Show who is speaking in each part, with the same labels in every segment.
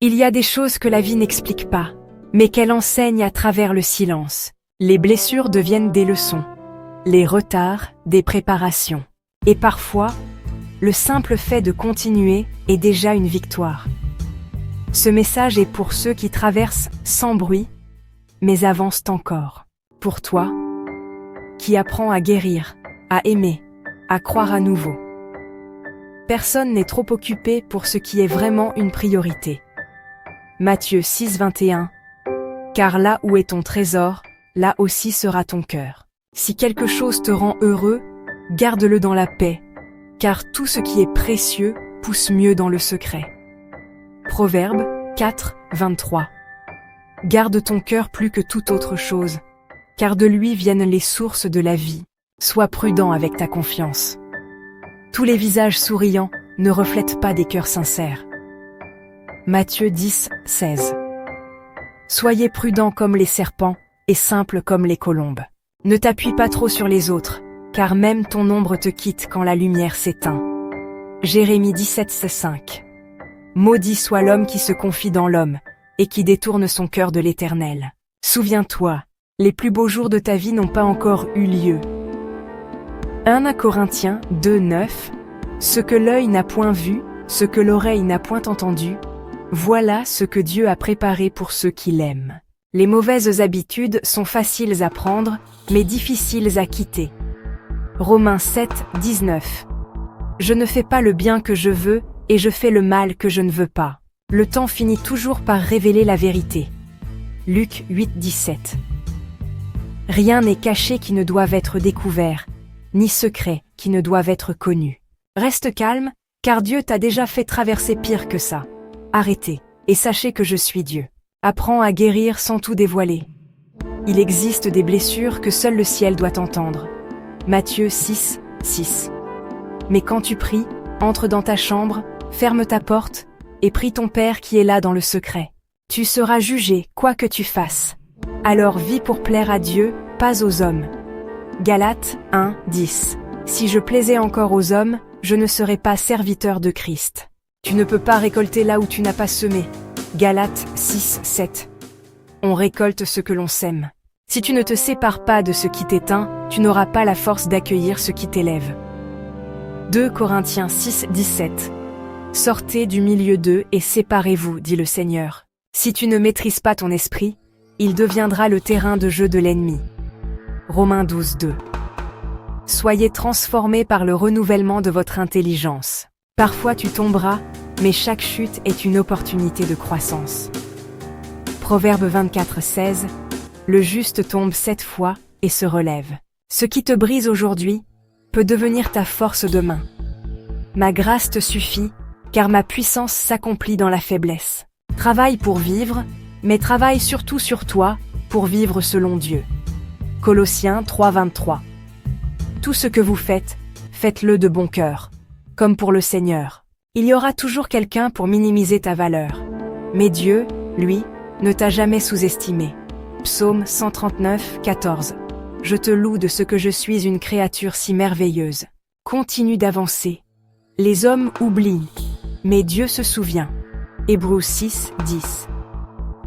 Speaker 1: Il y a des choses que la vie n'explique pas, mais qu'elle enseigne à travers le silence. Les blessures deviennent des leçons, les retards, des préparations. Et parfois, le simple fait de continuer est déjà une victoire. Ce message est pour ceux qui traversent sans bruit, mais avancent encore. Pour toi, qui apprends à guérir, à aimer, à croire à nouveau. Personne n'est trop occupé pour ce qui est vraiment une priorité. Matthieu 6, 21. Car là où est ton trésor, là aussi sera ton cœur. Si quelque chose te rend heureux, garde-le dans la paix, car tout ce qui est précieux pousse mieux dans le secret. Proverbe 4, 23. Garde ton cœur plus que toute autre chose, car de lui viennent les sources de la vie. Sois prudent avec ta confiance. Tous les visages souriants ne reflètent pas des cœurs sincères. Matthieu 10, 16. Soyez prudents comme les serpents et simples comme les colombes. Ne t'appuie pas trop sur les autres, car même ton ombre te quitte quand la lumière s'éteint. Jérémie 17, 5. Maudit soit l'homme qui se confie dans l'homme et qui détourne son cœur de l'Éternel. Souviens-toi, les plus beaux jours de ta vie n'ont pas encore eu lieu. 1 Corinthiens 2, 9. Ce que l'œil n'a point vu, ce que l'oreille n'a point entendu, voilà ce que Dieu a préparé pour ceux qui l'aiment. Les mauvaises habitudes sont faciles à prendre, mais difficiles à quitter. Romains 7, 19. Je ne fais pas le bien que je veux, et je fais le mal que je ne veux pas. Le temps finit toujours par révéler la vérité. Luc 8, 17. Rien n'est caché qui ne doive être découvert, ni secret qui ne doive être connu. Reste calme, car Dieu t'a déjà fait traverser pire que ça. Arrêtez, et sachez que je suis Dieu. Apprends à guérir sans tout dévoiler. Il existe des blessures que seul le ciel doit entendre. Matthieu 6, 6. Mais quand tu pries, entre dans ta chambre, ferme ta porte, et prie ton Père qui est là dans le secret. Tu seras jugé, quoi que tu fasses. Alors vis pour plaire à Dieu, pas aux hommes. Galates 1, 10. Si je plaisais encore aux hommes, je ne serais pas serviteur de Christ. Tu ne peux pas récolter là où tu n'as pas semé. Galates 6, 7. On récolte ce que l'on sème. Si tu ne te sépares pas de ce qui t'éteint, tu n'auras pas la force d'accueillir ce qui t'élève. 2 Corinthiens 6, 17. Sortez du milieu d'eux et séparez-vous, dit le Seigneur. Si tu ne maîtrises pas ton esprit, il deviendra le terrain de jeu de l'ennemi. Romains 12, 2. Soyez transformés par le renouvellement de votre intelligence. Parfois tu tomberas, mais chaque chute est une opportunité de croissance. Proverbe 24, 16. Le juste tombe 7 fois et se relève. Ce qui te brise aujourd'hui peut devenir ta force demain. Ma grâce te suffit, car ma puissance s'accomplit dans la faiblesse. Travaille pour vivre, mais travaille surtout sur toi, pour vivre selon Dieu. Colossiens 3, 23. Tout ce que vous faites, faites-le de bon cœur, comme pour le Seigneur. Il y aura toujours quelqu'un pour minimiser ta valeur. Mais Dieu, lui, ne t'a jamais sous-estimé. Psaume 139, 14. Je te loue de ce que je suis une créature si merveilleuse. Continue d'avancer. Les hommes oublient, mais Dieu se souvient. Hébreux 6, 10.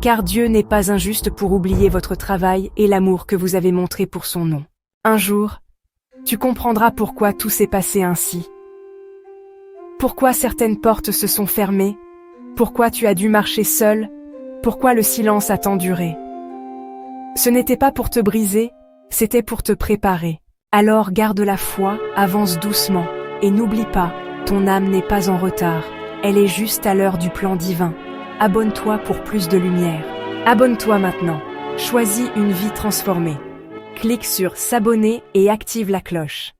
Speaker 1: Car Dieu n'est pas injuste pour oublier votre travail et l'amour que vous avez montré pour son nom. Un jour, tu comprendras pourquoi tout s'est passé ainsi. Pourquoi certaines portes se sont fermées, pourquoi tu as dû marcher seul, pourquoi le silence a tant duré. Ce n'était pas pour te briser, c'était pour te préparer. Alors garde la foi, avance doucement, et n'oublie pas, ton âme n'est pas en retard, elle est juste à l'heure du plan divin. Abonne-toi pour plus de lumière. Abonne-toi maintenant. Choisis une vie transformée. Clique sur s'abonner et active la cloche.